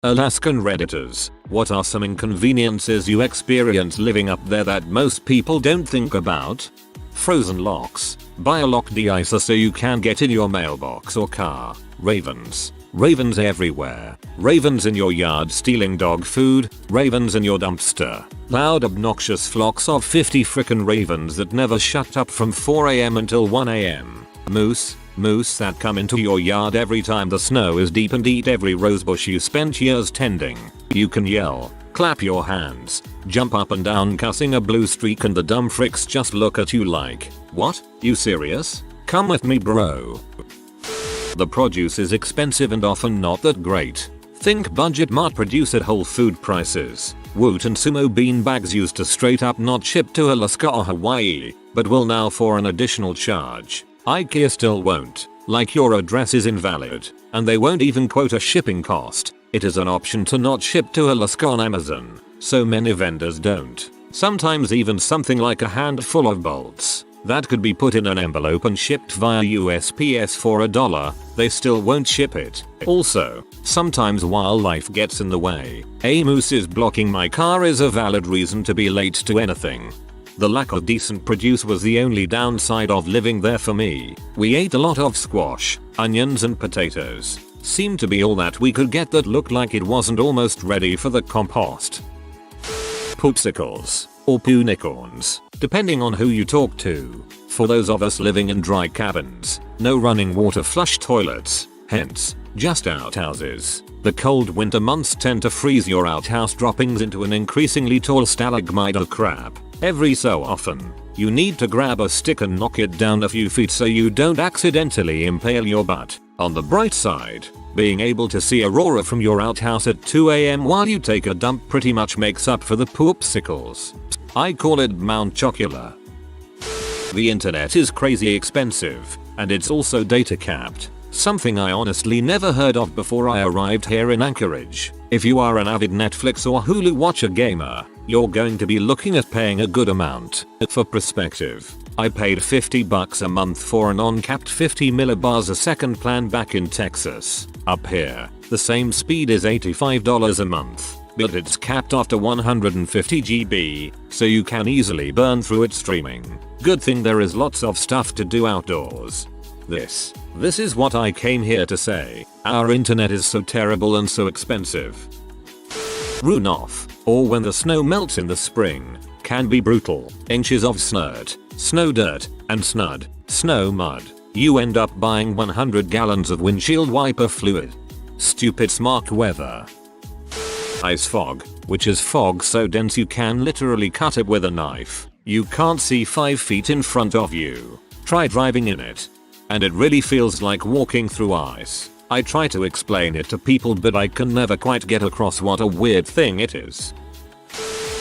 Alaskan Redditors, what are some inconveniences you experience living up there that most people don't think about? Frozen locks. Buy a lock de-icer so you can get in your mailbox or car. Ravens. Ravens everywhere. Ravens in your yard stealing dog food. Ravens in your dumpster. Loud obnoxious flocks of 50 frickin' ravens that never shut up from 4 AM until 1 AM. Moose that come into your yard every time the snow is deep and eat every rosebush you spent years tending. You can yell, clap your hands, jump up and down cussing a blue streak and the dumb fricks just look at you like, what? You serious? Come with me bro. The produce is expensive and often not that great. Think Budget Mart produce at Whole Food prices. Woot and Sumo bean bags used to straight up not ship to Alaska or Hawaii, but will now for an additional charge. IKEA still won't, like your address is invalid, and they won't even quote a shipping cost. It is an option to not ship to Alaska on Amazon, so many vendors don't. Sometimes even something like a handful of bolts that could be put in an envelope and shipped via USPS for $1, they still won't ship it. Also, sometimes wildlife gets in the way. A moose is blocking my car is a valid reason to be late to anything. The lack of decent produce was the only downside of living there for me. We ate a lot of squash, onions and potatoes. Seemed to be all that we could get that looked like it wasn't almost ready for the compost. Poopsicles, or poonicorns, depending on who you talk to. For those of us living in dry cabins, no running water flush toilets, hence, just outhouses. The cold winter months tend to freeze your outhouse droppings into an increasingly tall stalagmite of crap. Every so often, you need to grab a stick and knock it down a few feet so you don't accidentally impale your butt. On the bright side, being able to see aurora from your outhouse at 2 AM while you take a dump pretty much makes up for the poopsicles. I call it Mount Chocula. The internet is crazy expensive, and it's also data capped. Something I honestly never heard of before I arrived here in Anchorage. If you are an avid Netflix or Hulu watcher gamer, you're going to be looking at paying a good amount. For perspective, I paid $50 a month for an uncapped 50 millibars a second plan back in Texas. Up here, the same speed is $85 a month, but it's capped after 150 GB, so you can easily burn through it streaming. Good thing there is lots of stuff to do outdoors. This is what I came here to say. Our internet is so terrible and so expensive. Runoff, or when the snow melts in the spring, can be brutal. Inches of snurt, snow dirt, and snow mud. You end up buying 100 gallons of windshield wiper fluid. Stupid smart weather. Ice fog, which is fog so dense you can literally cut it with a knife. You can't see 5 feet in front of you. Try driving in it, and it really feels like walking through ice. I try to explain it to people but I can never quite get across what a weird thing it is.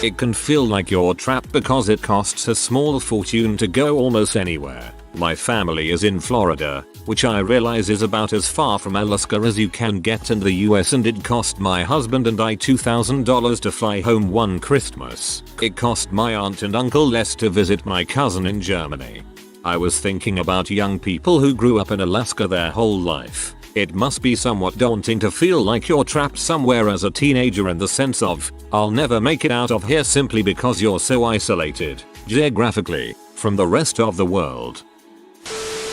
It can feel like you're trapped because it costs a small fortune to go almost anywhere. My family is in Florida, which I realize is about as far from Alaska as you can get in the US, and it cost my husband and I $2,000 to fly home one Christmas. It cost my aunt and uncle less to visit my cousin in Germany. I was thinking about young people who grew up in Alaska their whole life. It must be somewhat daunting to feel like you're trapped somewhere as a teenager in the sense of, I'll never make it out of here simply because you're so isolated, geographically, from the rest of the world.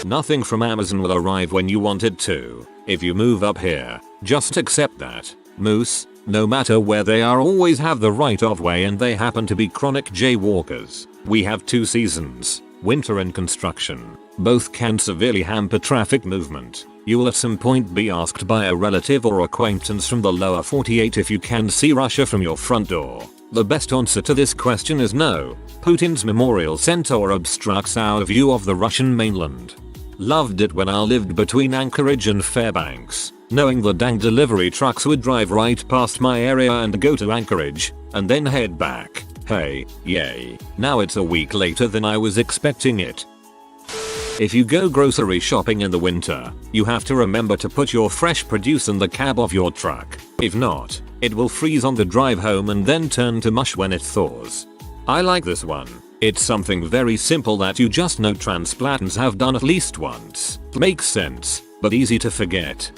Nothing from Amazon will arrive when you want it to. If you move up here, just accept that. Moose, no matter where they are, always have the right of way and they happen to be chronic jaywalkers. We have 2 seasons, winter and construction. Both can severely hamper traffic movement. You will at some point be asked by a relative or acquaintance from the lower 48 if you can see Russia from your front door. The best answer to this question is no. Putin's Memorial Center obstructs our view of the Russian mainland. Loved it when I lived between Anchorage and Fairbanks, knowing the dang delivery trucks would drive right past my area and go to Anchorage, and then head back. Hey, yay. Now it's a week later than I was expecting it. If you go grocery shopping in the winter, you have to remember to put your fresh produce in the cab of your truck. If not, it will freeze on the drive home and then turn to mush when it thaws. I like this one. It's something very simple that you just know transplanters have done at least once. Makes sense, but easy to forget.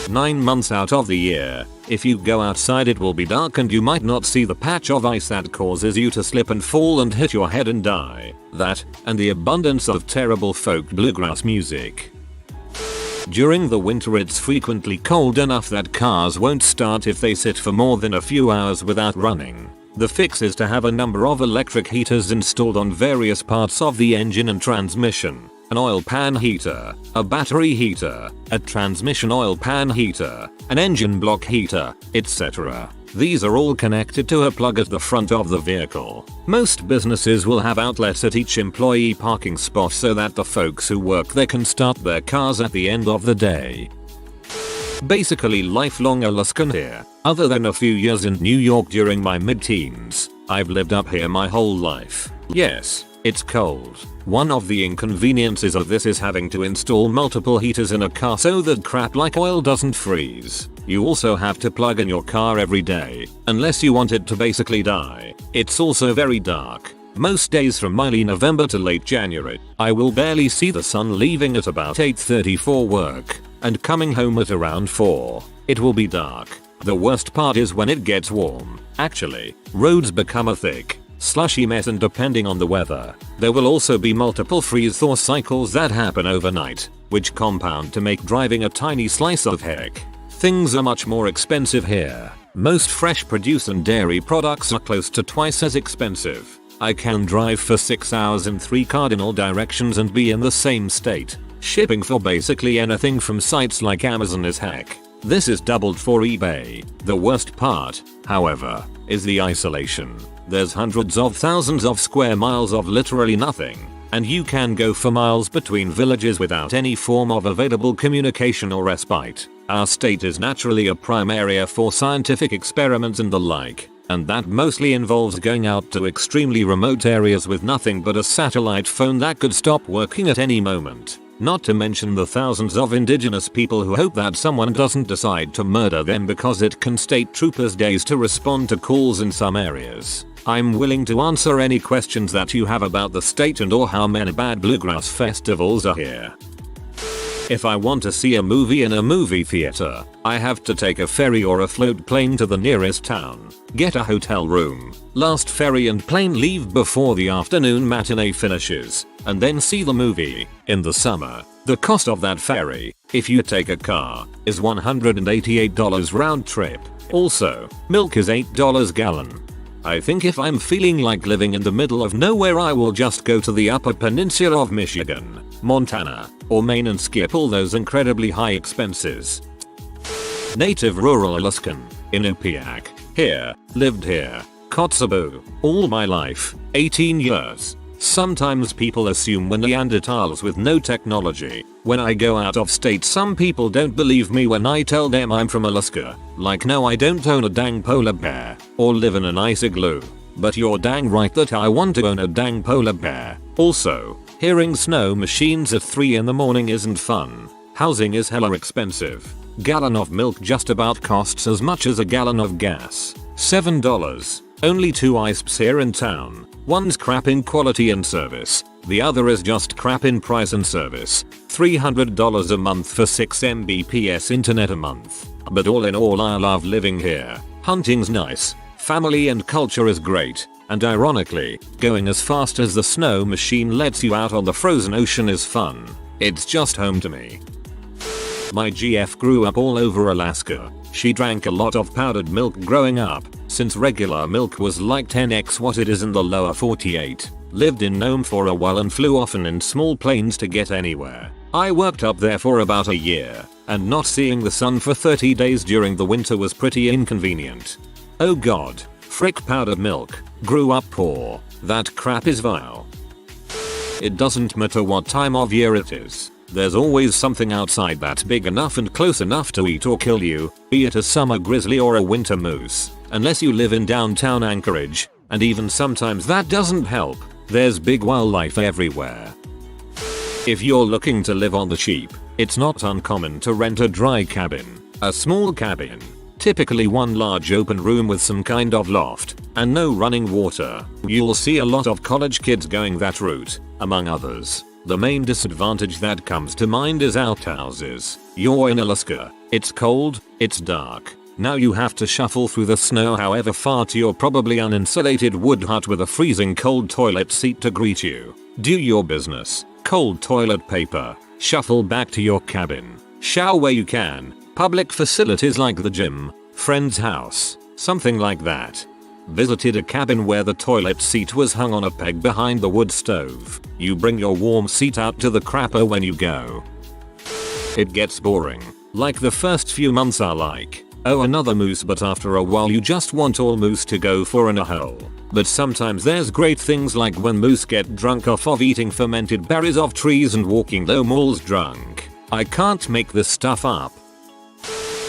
9 months out of the year, If you go outside it will be dark and you might not see the patch of ice that causes you to slip and fall and hit your head and die. That, and the abundance of terrible folk bluegrass music. During the winter it's frequently cold enough that cars won't start if they sit for more than a few hours without running. The fix is to have a number of electric heaters installed on various parts of the engine and transmission. An oil pan heater, a battery heater, a transmission oil pan heater, an engine block heater, etc. These are all connected to a plug at the front of the vehicle. Most businesses will have outlets at each employee parking spot so that the folks who work there can start their cars at the end of the day. Basically lifelong Alaskan here. Other than a few years in New York during my mid-teens, I've lived up here my whole life. Yes, it's cold. One of the inconveniences of this is having to install multiple heaters in a car so that crap like oil doesn't freeze. You also have to plug in your car every day, unless you want it to basically die. It's also very dark. Most days from early November to late January, I will barely see the sun, leaving at about 8:30 for work and coming home at around 4. It will be dark. The worst part is when it gets warm. Actually, roads become a thick, slushy mess, and depending on the weather, there will also be multiple freeze-thaw cycles that happen overnight, which compound to make driving a tiny slice of heck. Things are much more expensive here. Most fresh produce and dairy products are close to twice as expensive. I can drive for 6 hours in 3 cardinal directions and be in the same state. Shipping for basically anything from sites like Amazon is heck. This is doubled for eBay. The worst part, however, is the isolation. There's hundreds of thousands of square miles of literally nothing, and you can go for miles between villages without any form of available communication or respite. Our state is naturally a prime area for scientific experiments and the like, and that mostly involves going out to extremely remote areas with nothing but a satellite phone that could stop working at any moment. Not to mention the thousands of indigenous people who hope that someone doesn't decide to murder them because it can state troopers days to respond to calls in some areas. I'm willing to answer any questions that you have about the state and or how many bad bluegrass festivals are here. If I want to see a movie in a movie theater, I have to take a ferry or a float plane to the nearest town, get a hotel room, last ferry and plane leave before the afternoon matinee finishes, and then see the movie. In the summer, the cost of that ferry, if you take a car, is $188 round trip. Also, milk is $8 gallon. I think if I'm feeling like living in the middle of nowhere I will just go to the Upper Peninsula of Michigan, Montana, or Maine and skip all those incredibly high expenses. Native rural Alaskan, Inupiaq, here, lived here, Kotzebue, all my life, 18 years. Sometimes people assume we're Neanderthals with no technology. When I go out of state some people don't believe me when I tell them I'm from Alaska. Like no, I don't own a dang polar bear, or live in an ice igloo. But you're dang right that I want to own a dang polar bear. Also, hearing snow machines at 3 in the morning isn't fun. Housing is hella expensive. Gallon of milk just about costs as much as a gallon of gas. $7. Only 2 ISPs here in town. One's crap in quality and service. The other is just crap in price and service. $300 a month for 6 Mbps internet a month. But all in all I love living here. Hunting's nice. Family and culture is great. And ironically, going as fast as the snow machine lets you out on the frozen ocean is fun. It's just home to me. My GF grew up all over Alaska. She drank a lot of powdered milk growing up, since regular milk was like 10x what it is in the lower 48. Lived in Nome for a while and flew often in small planes to get anywhere. I worked up there for about a year, and not seeing the sun for 30 days during the winter was pretty inconvenient. Oh god, frick powdered milk. Grew up poor. That crap is vile. It doesn't matter what time of year it is. There's always something outside that's big enough and close enough to eat or kill you, be it a summer grizzly or a winter moose. Unless you live in downtown Anchorage, and even sometimes that doesn't help, there's big wildlife everywhere. If you're looking to live on the cheap, it's not uncommon to rent a dry cabin. A small cabin, typically one large open room with some kind of loft, and no running water. You'll see a lot of college kids going that route, among others. The main disadvantage that comes to mind is outhouses. You're in Alaska. It's cold, it's dark. Now you have to shuffle through the snow however far to your probably uninsulated wood hut with a freezing cold toilet seat to greet you. Do your business. Cold toilet paper. Shuffle back to your cabin. Shower where you can. Public facilities like the gym, friend's house, something like that. Visited a cabin where the toilet seat was hung on a peg behind the wood stove. You bring your warm seat out to the crapper when you go. It gets boring. Like the first few months are like, oh another moose, but after a while you just want all moose to go for in a hole. But sometimes there's great things like when moose get drunk off of eating fermented berries off trees and walking low malls drunk. I can't make this stuff up.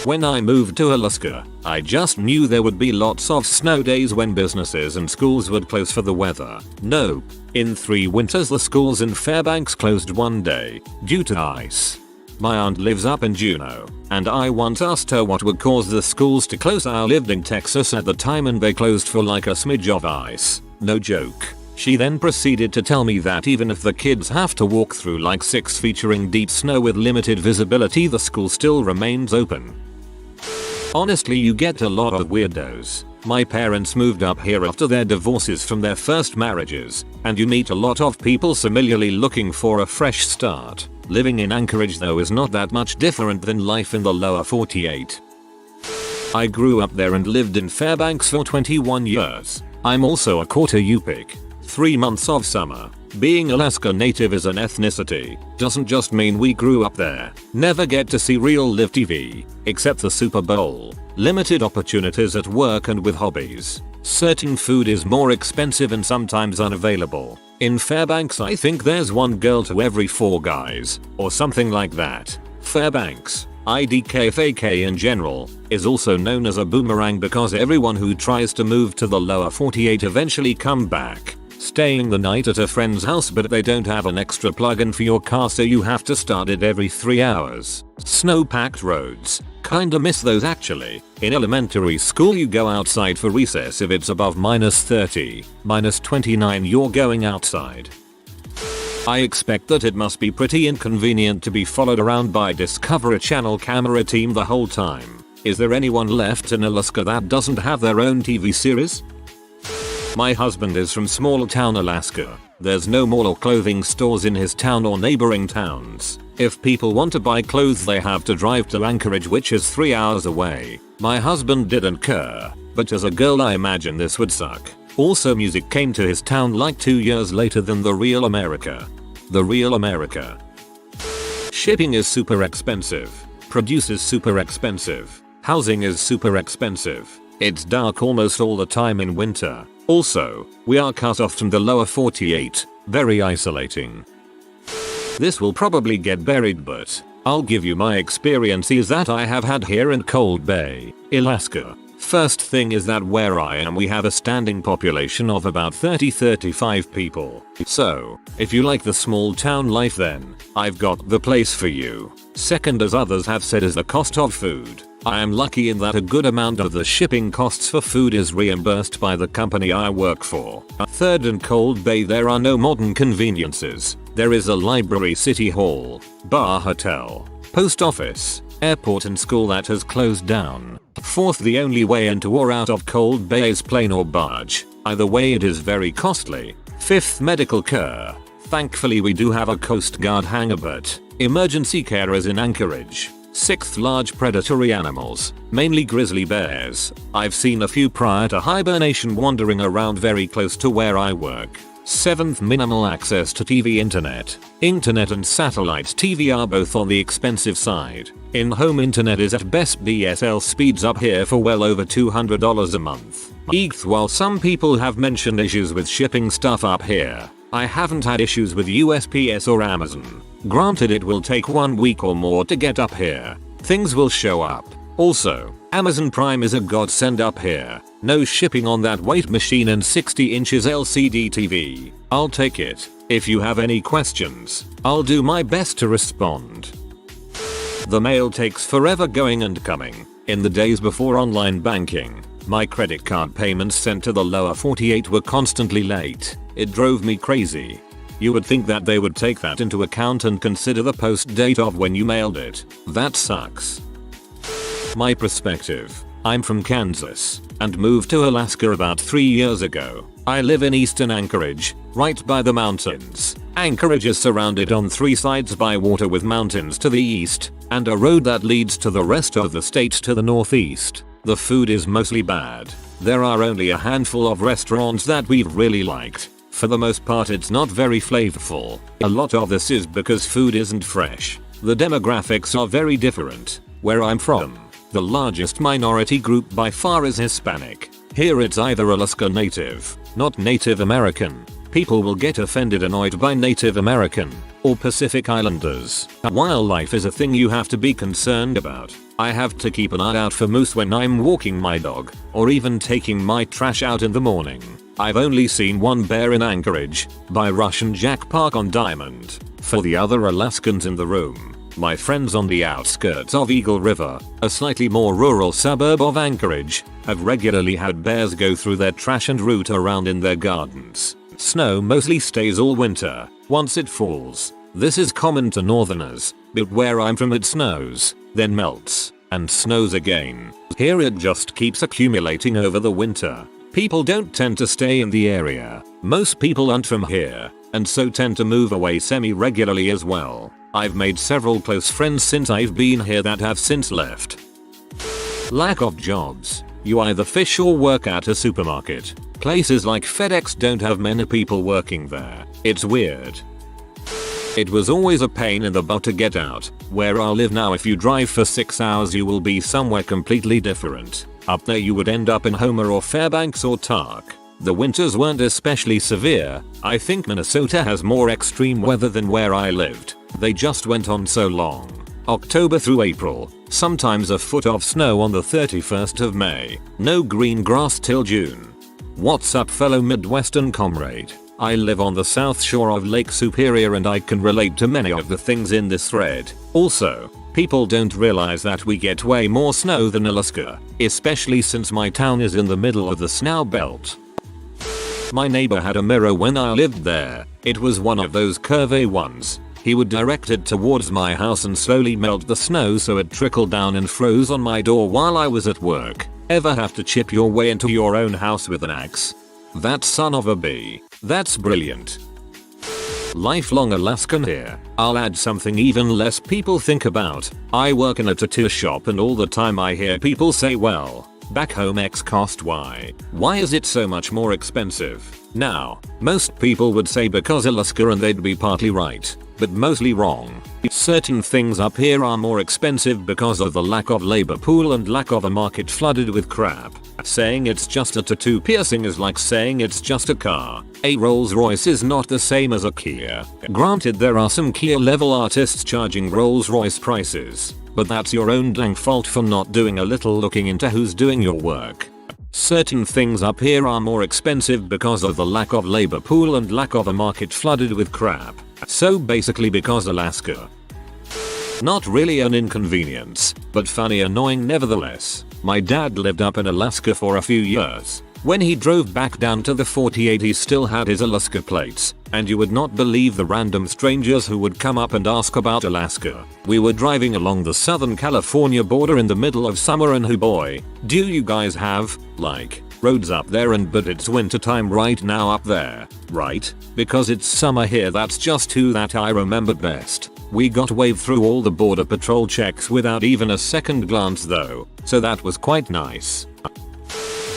When I moved to Alaska, I just knew there would be lots of snow days when businesses and schools would close for the weather. Nope. In 3 winters the schools in Fairbanks closed one day, due to ice. My aunt lives up in Juneau, and I once asked her what would cause the schools to close. I lived in Texas at the time and they closed for like a smidge of ice. No joke. She then proceeded to tell me that even if the kids have to walk through like 6 featuring deep snow with limited visibility, the school still remains open. Honestly, you get a lot of weirdos. My parents moved up here after their divorces from their first marriages, and you meet a lot of people similarly looking for a fresh start. Living in Anchorage though is not that much different than life in the lower 48. I grew up there and lived in Fairbanks for 21 years. I'm also a quarter Yupik. 3 months of summer. Being Alaska native as an ethnicity doesn't just mean we grew up there. Never get to see real live TV, except the Super Bowl. Limited opportunities at work and with hobbies. Certain food is more expensive and sometimes unavailable. In Fairbanks I think there's 1 girl to every 4 guys, or something like that. Fairbanks, IDKFAK in general, is also known as a boomerang because everyone who tries to move to the lower 48 eventually come back. Staying the night at a friend's house, but they don't have an extra plug-in for your car, so you have to start it every 3 hours. Snow-packed roads. Kinda miss those actually. In elementary school you go outside for recess if it's above -30, -29 you're going outside. I expect that it must be pretty inconvenient to be followed around by Discovery Channel camera team the whole time. Is there anyone left in Alaska that doesn't have their own TV series? My husband is from small town Alaska. There's no mall or clothing stores in his town or neighboring towns. If people want to buy clothes they have to drive to Anchorage, which is 3 hours away. My husband didn't care, but as a girl I imagine this would suck. Also music came to his town like 2 years later than the real America. The real America. Shipping is super expensive. Produce is super expensive. Housing is super expensive. It's dark almost all the time in winter. Also, we are cut off from the lower 48, very isolating. This will probably get buried, but I'll give you my experiences that I have had here in Cold Bay, Alaska. First thing is that where I am we have a standing population of about 30-35 people. So, if you like the small town life then, I've got the place for you. Second, as others have said, is the cost of food. I am lucky in that a good amount of the shipping costs for food is reimbursed by the company I work for. Third, in Cold Bay there are no modern conveniences. There is a library, city hall, bar, hotel, post office, airport and school that has closed down. Fourth, the only way into or out of Cold Bay is plane or barge. Either way it is very costly. Fifth, medical care. Thankfully we do have a Coast Guard hangar, but emergency care is in Anchorage. Sixth, large predatory animals, mainly grizzly bears. I've seen a few prior to hibernation wandering around very close to where I work. Seventh, minimal access to TV. Internet and satellite TV are both on the expensive side. In-home internet is at best DSL speeds up here for well over $200 a month. Eighth, while some people have mentioned issues with shipping stuff up here, I haven't had issues with USPS or Amazon. Granted, it will take 1 week or more to get up here. Things will show up. Also, Amazon Prime is a godsend up here. No shipping on that weight machine and 60 inches LCD TV. I'll take it. If you have any questions, I'll do my best to respond. The mail takes forever going and coming. In the days before online banking, my credit card payments sent to the lower 48 were constantly late. It drove me crazy. You would think that they would take that into account and consider the post date of when you mailed it. That sucks. My perspective. I'm from Kansas and moved to Alaska about 3 years ago. I live in eastern Anchorage, right by the mountains. Anchorage is surrounded on 3 sides by water with mountains to the east and a road that leads to the rest of the state to the northeast. The food is mostly bad. There are only a handful of restaurants that we've really liked. For the most part it's not very flavorful. A lot of this is because food isn't fresh. The demographics are very different. Where I'm from, the largest minority group by far is Hispanic. Here it's either Alaska Native, not Native American. People will get offended annoyed by Native American or Pacific Islanders. Wildlife is a thing you have to be concerned about. I have to keep an eye out for moose when I'm walking my dog or even taking my trash out in the morning. I've only seen one bear in Anchorage by Russian Jack Park on Diamond. For the other Alaskans in the room, my friends on the outskirts of Eagle River, a slightly more rural suburb of Anchorage, have regularly had bears go through their trash and root around in their gardens. Snow mostly stays all winter. Once it falls, this is common to northerners, but where I'm from it snows, then melts, and snows again. Here it just keeps accumulating over the winter. People don't tend to stay in the area. Most people aren't from here, and so tend to move away semi-regularly as well. I've made several close friends since I've been here that have since left. Lack of jobs. You either fish or work at a supermarket. Places like FedEx don't have many people working there. It's weird. It was always a pain in the butt to get out. Where I live now, if you drive for 6 hours you will be somewhere completely different. Up there you would end up in Homer or Fairbanks or Tark. The winters weren't especially severe. I think Minnesota has more extreme weather than where I lived. They just went on so long. October through April, sometimes a foot of snow on the 31st of May. No green grass till June. What's up fellow Midwestern comrade? I live on the south shore of Lake Superior and I can relate to many of the things in this thread. Also, people don't realize that we get way more snow than Alaska, especially since my town is in the middle of the snow belt. My neighbor had a mirror when I lived there. It was one of those curvy ones. He would direct it towards my house and slowly melt the snow so it trickled down and froze on my door while I was at work. Ever have to chip your way into your own house with an axe? That son of a bee. That's brilliant. Lifelong Alaskan here. I'll add something even less people think about. I work in a tattoo shop and all the time I hear people say, well, back home X cost Y. Why is it so much more expensive? Now, most people would say because Alaska, and they'd be partly right, but mostly wrong. Certain things up here are more expensive because of the lack of labor pool and lack of a market flooded with crap. Saying it's just a tattoo piercing is like saying it's just a car. A Rolls Royce is not the same as a Kia. Granted, there are some Kia level artists charging Rolls Royce prices, but that's your own dang fault for not doing a little looking into who's doing your work. Certain things up here are more expensive because of the lack of labor pool and lack of a market flooded with crap. So basically because Alaska. Not really an inconvenience, but funny annoying nevertheless. My dad lived up in Alaska for a few years. When he drove back down to the 48 he still had his Alaska plates, and you would not believe the random strangers who would come up and ask about Alaska. We were driving along the Southern California border in the middle of summer and oh boy, do you guys have, like, roads up there, and but it's winter time right now up there, right? Because it's summer here. That's just who that I remembered best. We got waved through all the border patrol checks without even a second glance though, so that was quite nice.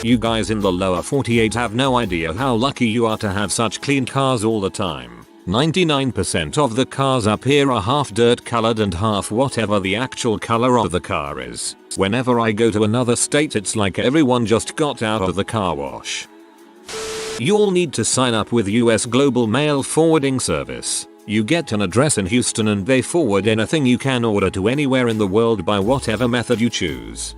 You guys in the lower 48 have no idea how lucky you are to have such clean cars all the time. 99% of the cars up here are half dirt colored and half whatever the actual color of the car is. Whenever I go to another state it's like everyone just got out of the car wash. You'll need to sign up with US Global Mail Forwarding Service. You get an address in Houston and they forward anything you can order to anywhere in the world by whatever method you choose.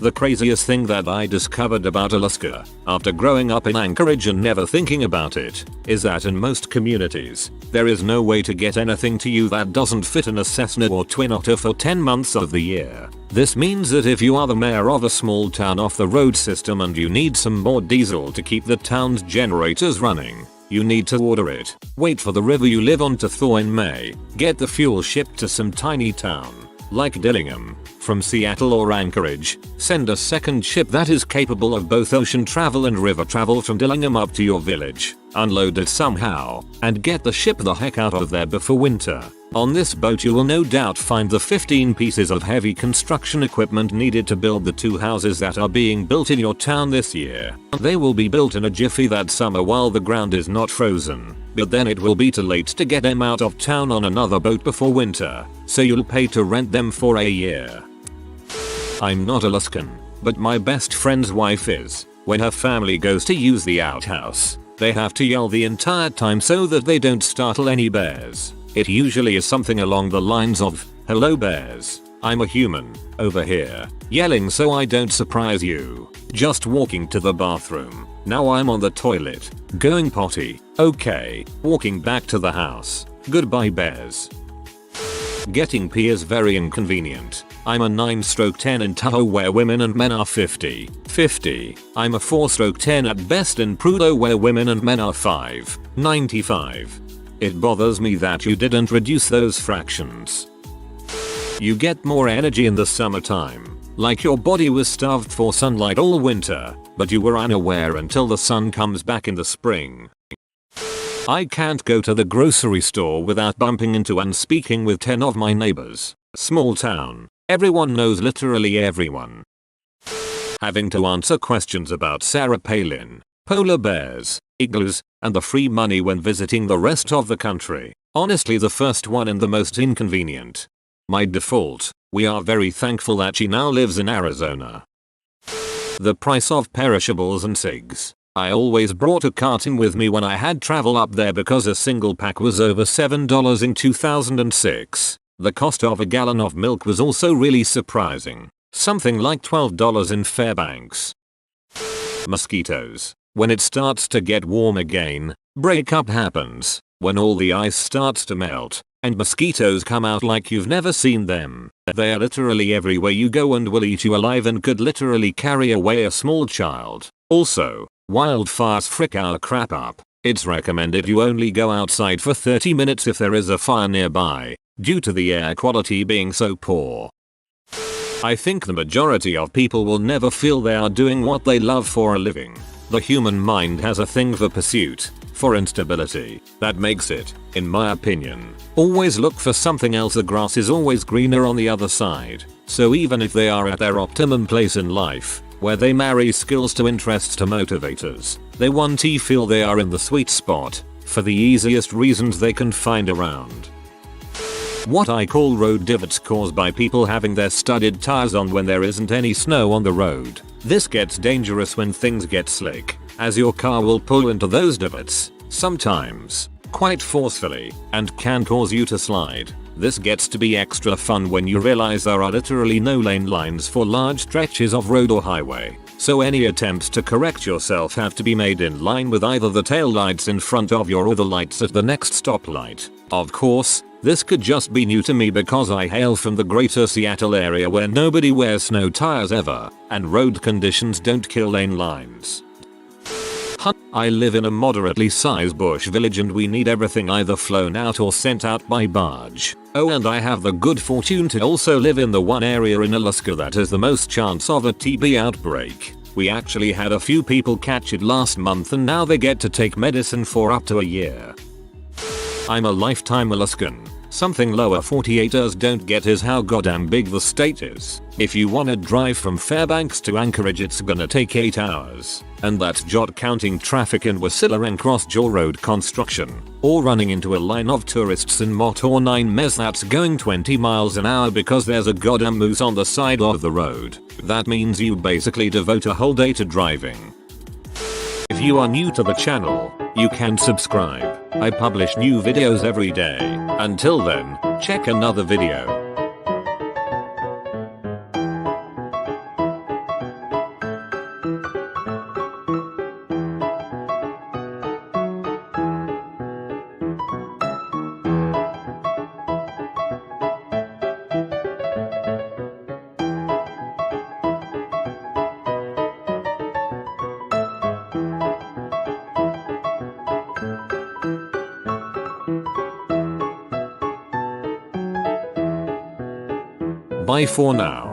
The craziest thing that I discovered about Alaska, after growing up in Anchorage and never thinking about it, is that in most communities, there is no way to get anything to you that doesn't fit in a Cessna or Twin Otter for 10 months of the year. This means that if you are the mayor of a small town off the road system and you need some more diesel to keep the town's generators running, you need to order it, wait for the river you live on to thaw in May, get the fuel shipped to some tiny town, like Dillingham, from Seattle or Anchorage, send a second ship that is capable of both ocean travel and river travel from Dillingham up to your village, unload it somehow, and get the ship the heck out of there before winter. On this boat you will no doubt find the 15 pieces of heavy construction equipment needed to build the 2 houses that are being built in your town this year. They will be built in a jiffy that summer while the ground is not frozen, but then it will be too late to get them out of town on another boat before winter, so you'll pay to rent them for a year. I'm not Alaskan, but my best friend's wife is. When her family goes to use the outhouse, they have to yell the entire time so that they don't startle any bears. It usually is something along the lines of, "Hello bears, I'm a human, over here, yelling so I don't surprise you. Just walking to the bathroom, now I'm on the toilet, going potty, okay, walking back to the house, goodbye bears." Getting pee is very inconvenient. I'm a 9/10 in Tahoe where women and men are 50-50. I'm a 4/10 at best in Prudhoe where women and men are 5-95. It bothers me that you didn't reduce those fractions. You get more energy in the summertime, like your body was starved for sunlight all winter, but you were unaware until the sun comes back in the spring. I can't go to the grocery store without bumping into and speaking with 10 of my neighbors. Small town. Everyone knows literally everyone. Having to answer questions about Sarah Palin, polar bears, igloos, and the free money when visiting the rest of the country. Honestly the first one and the most inconvenient. My default, we are very thankful that she now lives in Arizona. The price of perishables and cigs. I always brought a carton with me when I had travel up there because a single pack was over $7 in 2006. The cost of a gallon of milk was also really surprising. Something like $12 in Fairbanks. Mosquitoes. When it starts to get warm again, breakup happens. When all the ice starts to melt, and mosquitoes come out like you've never seen them. They are literally everywhere you go and will eat you alive and could literally carry away a small child. Also, wildfires frick our crap up. It's recommended you only go outside for 30 minutes if there is a fire nearby, due to the air quality being so poor. I think the majority of people will never feel they are doing what they love for a living. The human mind has a thing for pursuit, for instability, that makes it, in my opinion, always look for something else. The grass is always greener on the other side. So even if they are at their optimum place in life, where they marry skills to interests to motivators, they want to feel they are in the sweet spot, for the easiest reasons they can find around. What I call road divots caused by people having their studded tires on when there isn't any snow on the road. This gets dangerous when things get slick, as your car will pull into those divots, sometimes, quite forcefully, and can cause you to slide. This gets to be extra fun when you realize there are literally no lane lines for large stretches of road or highway, so any attempts to correct yourself have to be made in line with either the tail lights in front of you or the lights at the next stoplight. Of course, this could just be new to me because I hail from the greater Seattle area where nobody wears snow tires ever, and road conditions don't kill lane lines. I live in a moderately sized bush village and we need everything either flown out or sent out by barge. Oh, and I have the good fortune to also live in the one area in Alaska that has the most chance of a TB outbreak. We actually had a few people catch it last month and now they get to take medicine for up to a year. I'm a lifetime Alaskan. Something lower 48ers don't get is how goddamn big the state is. If you wanna drive from Fairbanks to Anchorage it's gonna take 8 hours. And that's not counting traffic in Wasilla and cross-jaw road construction. Or running into a line of tourists in Mott or 9 Mez that's going 20 miles an hour because there's a goddamn moose on the side of the road. That means you basically devote a whole day to driving. If you are new to the channel, you can subscribe. I publish new videos every day. Until then, check another video. Bye for now.